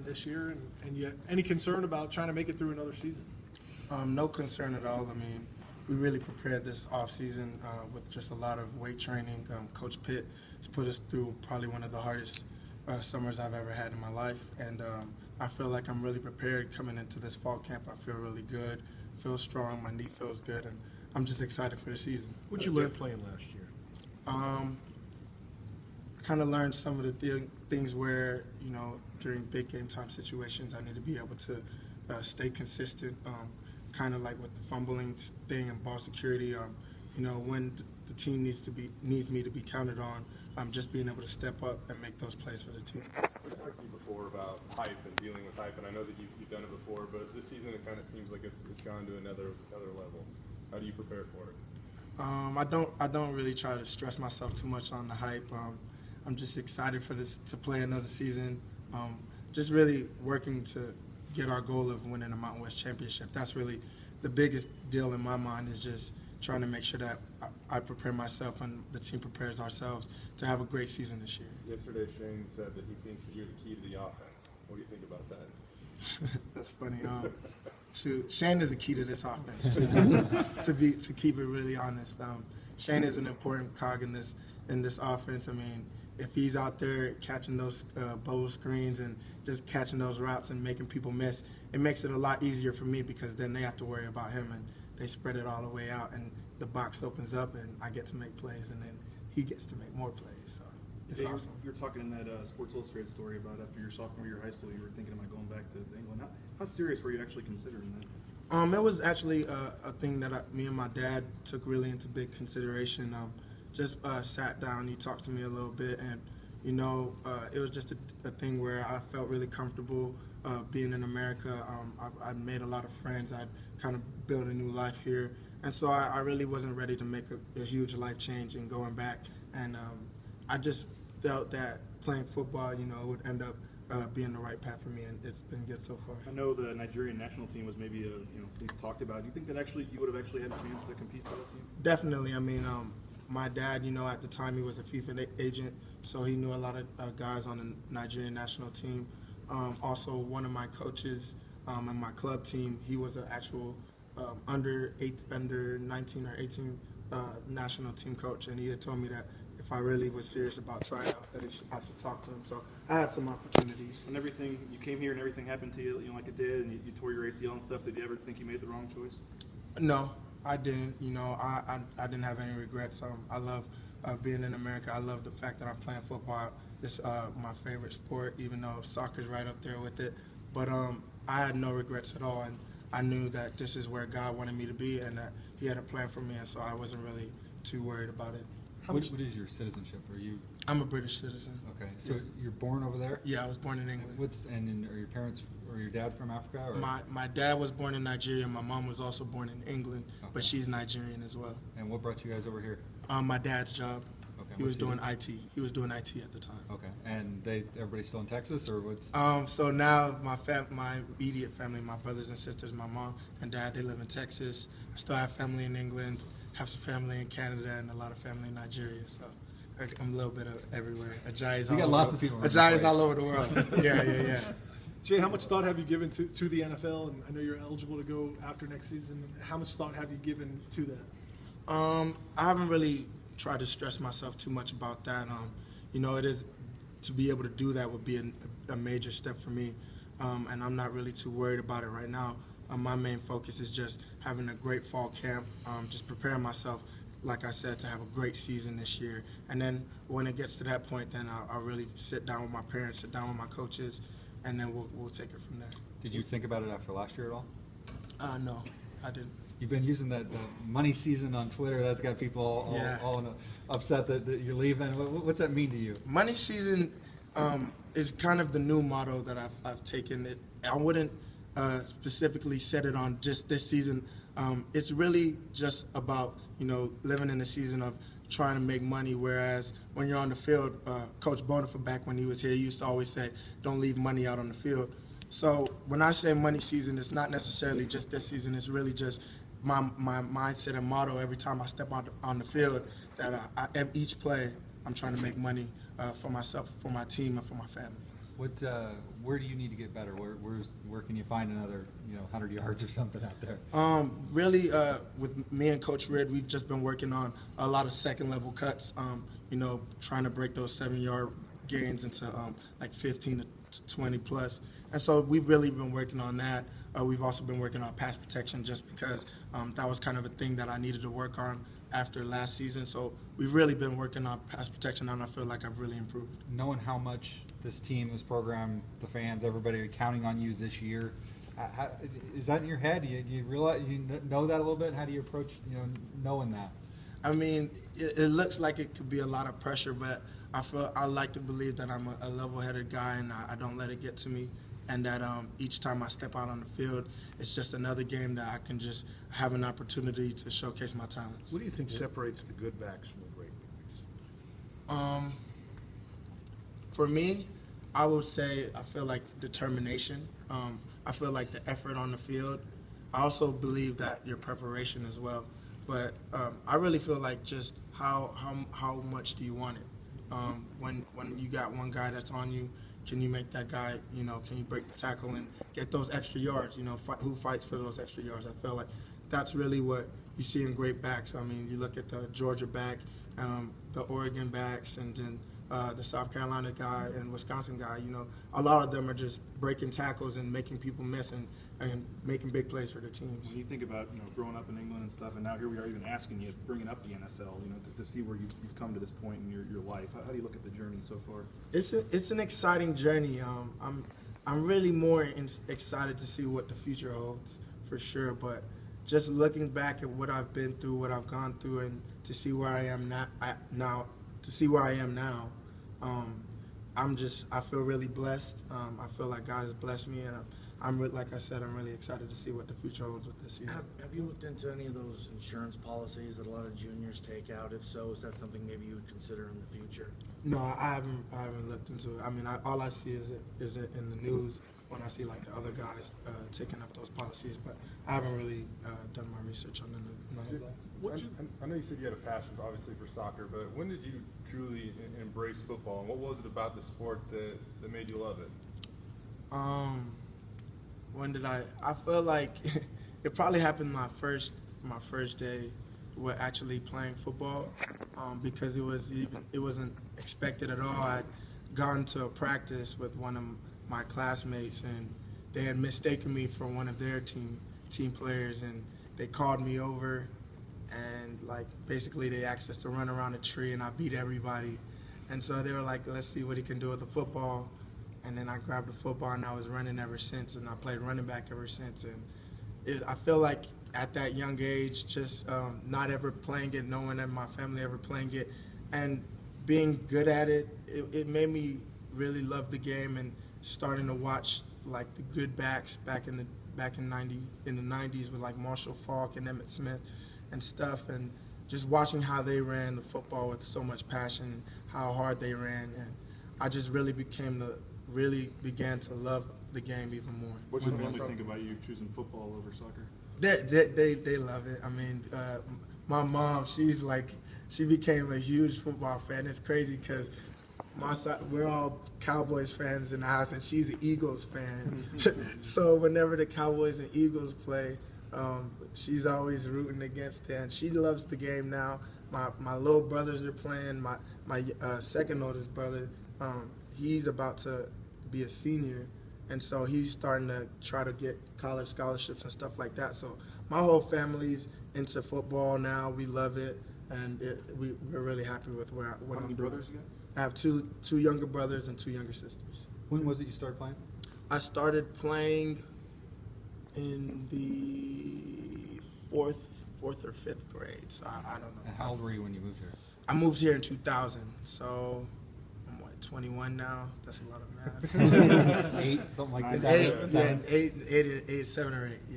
again this year, and yet any concern about trying to make it through another season? No concern at all. I mean, we really prepared this offseason with just a lot of weight training. Coach Pitt has put us through probably one of the hardest summers I've ever had in my life, and I feel like I'm really prepared coming into this fall camp. I feel really good, feel strong, my knee feels good, and I'm just excited for the season. What'd you learn playing last year? I kind of learned some of the things where, you know, during big game time situations, I need to be able to stay consistent, kind of like with the fumbling thing and ball security. You know, when the team needs me to be counted on, just being able to step up and make those plays for the team. We talked to you before about hype and dealing with hype, and I know that you've done it before, but this season it kind of seems like it's gone to another level. How do you prepare for it? I don't really try to stress myself too much on the hype. I'm just excited for this to play another season. Just really working to get our goal of winning a Mountain West championship. That's really the biggest deal in my mind, is just trying to make sure that I prepare myself and the team prepares ourselves to have a great season this year. Yesterday, Shane said that he thinks that you're the key to the offense. What do you think about that? That's funny. Shoot, Shane is the key to this offense, to keep it really honest. Shane is an important cog in this offense. I mean, if he's out there catching those bowl screens and just catching those routes and making people miss, it makes it a lot easier for me, because then they have to worry about him and they spread it all the way out and the box opens up and I get to make plays and then he gets to make more plays. So it's awesome. You're talking in that Sports Illustrated story about after your sophomore year of high school, you were thinking about going back to England. How serious were you actually considering that? It was actually a thing that me and my dad took really into big consideration. Just sat down, he talked to me a little bit, and you know, it was just a thing where I felt really comfortable being in America. I'd made a lot of friends. I'd kind of built a new life here, and so I really wasn't ready to make a huge life change and going back. And I just felt that playing football, you know, would end up being the right path for me, and it's been good so far. I know the Nigerian national team was maybe at least talked about. Do you think that you would have actually had a chance to compete for that team? Definitely. I mean, my dad, you know, at the time he was a FIFA agent, so he knew a lot of guys on the Nigerian national team. Also, one of my coaches on my club team, he was an actual under 19 or 18 national team coach, and he had told me that if I really was serious about trying out, that I should talk to him. So I had some opportunities. And everything, you came here and everything happened to you, like it did, and you tore your ACL and stuff. Did you ever think you made the wrong choice? No, I didn't. You know, I didn't have any regrets. I love being in America. I love the fact that I'm playing football. It's my favorite sport, even though soccer's right up there with it. But I had no regrets at all, and I knew that this is where God wanted me to be, and that He had a plan for me, and so I wasn't really too worried about it. What is your citizenship? I'm a British citizen. Okay, so you're born over there? Yeah, I was born in England. Are your parents or your dad from Africa? Or? My dad was born in Nigeria. My mom was also born in England, but she's Nigerian as well. And what brought you guys over here? My dad's job. Okay. He was doing IT. He was doing IT at the time. Okay. And everybody's still in Texas, or what's? So now my immediate family, my brothers and sisters, my mom and dad, they live in Texas. I still have family in England, have some family in Canada, and a lot of family in Nigeria. So I'm a little bit of everywhere. Ajayi's all over the world. Yeah. Jay, how much thought have you given to the NFL? And I know you're eligible to go after next season. How much thought have you given to that? I haven't really tried to stress myself too much about that. You know, it is to be able to do that would be a major step for me, and I'm not really too worried about it right now. My main focus is just having a great fall camp, just preparing myself, like I said, to have a great season this year. And then when it gets to that point, then I'll really sit down with my parents, sit down with my coaches, and then we'll take it from there. Did you think about it after last year at all? No, I didn't. You've been using that money season on Twitter. That's got people all upset that you're leaving. What's that mean to you? Money season is kind of the new motto that I've taken. I wouldn't specifically set it on just this season. It's really just about, you know, living in the season of trying to make money, whereas when you're on the field, Coach Bonifa, back when he was here, he used to always say, don't leave money out on the field. So when I say money season, it's not necessarily just this season. It's really just my mindset and motto every time I step out on the field, that each play I'm trying to make money for myself, for my team, and for my family. Where do you need to get better? Where can you find another 100 yards or something out there? Really, with me and Coach Rid, we've just been working on a lot of second level cuts. Trying to break those 7-yard gains into like 15 to 20 plus. And so we've really been working on that. We've also been working on pass protection just because that was kind of a thing that I needed to work on after last season. So we've really been working on pass protection, and I feel like I've really improved. Knowing how much this team, this program, the fans, everybody are counting on you this year, is that in your head? Do you realize, you know that a little bit? How do you approach knowing that? I mean, it looks like it could be a lot of pressure, but I like to believe that I'm a level-headed guy and I don't let it get to me. And that each time I step out on the field, it's just another game that I can just have an opportunity to showcase my talents. What do you think separates the good backs from the great backs? For me, I would say I feel like determination. I feel like the effort on the field. I also believe that your preparation as well. But I really feel like just how much do you want it? When you got one guy that's on you, can you make that guy, can you break the tackle and get those extra yards? Who fights for those extra yards? I feel like that's really what you see in great backs. I mean, you look at the Georgia back, the Oregon backs, and then the South Carolina guy and Wisconsin guy. A lot of them are just breaking tackles and making people miss and making big plays for their teams. When you think about growing up in England and stuff, and now here we are even asking you, bringing up the NFL, to see where you've come to this point in your life. How do you look at the journey so far? It's an exciting journey. I'm really more excited to see what the future holds for sure. But just looking back at what I've been through, what I've gone through, and to see where I am now, I feel really blessed. I feel like God has blessed me, and like I said, I'm really excited to see what the future holds with this season. Have you looked into any of those insurance policies that a lot of juniors take out? If so, is that something maybe you would consider in the future? No, I haven't looked into it. I mean, all I see is it in the news when I see like the other guys taking up those policies, but I haven't really done my research on none of that. I know you said you had a passion, obviously, for soccer, but when did you truly embrace football, and what was it about the sport that made you love it? When did I feel like it probably happened my first day with actually playing football, because it wasn't expected at all. I'd gone to a practice with one of my classmates, and they had mistaken me for one of their team players, and they called me over, and like basically they asked us to run around a tree, and I beat everybody, and so they were like, let's see what he can do with the football. And then I grabbed the football and I was running ever since, and I played running back ever since. And I feel like at that young age, just not ever playing it, no one in my family ever playing it, and being good at it, it made me really love the game, and starting to watch like the good backs back in the 90s with like Marshall Faulk and Emmitt Smith and stuff, and just watching how they ran the football with so much passion, how hard they ran, and I just really began to love the game even more. What's your family think about you choosing football over soccer? They love it. I mean, my mom, she became a huge football fan. It's crazy because we're all Cowboys fans in the house, and she's an Eagles fan. So whenever the Cowboys and Eagles play, she's always rooting against it, and she loves the game now. My little brothers are playing. My second oldest brother, he's about to be a senior, and so he's starting to try to get college scholarships and stuff like that. So my whole family's into football now. We love it, and we're really happy with what How many brothers you got? I have two younger brothers and 2 younger sisters. When was it you started playing? I started playing in the fourth or fifth grade, so I don't know. And how old were you when you moved here? I moved here in 2000, so I'm 21 now. That's a lot of math. 8, something like that. 8, 7 or 8.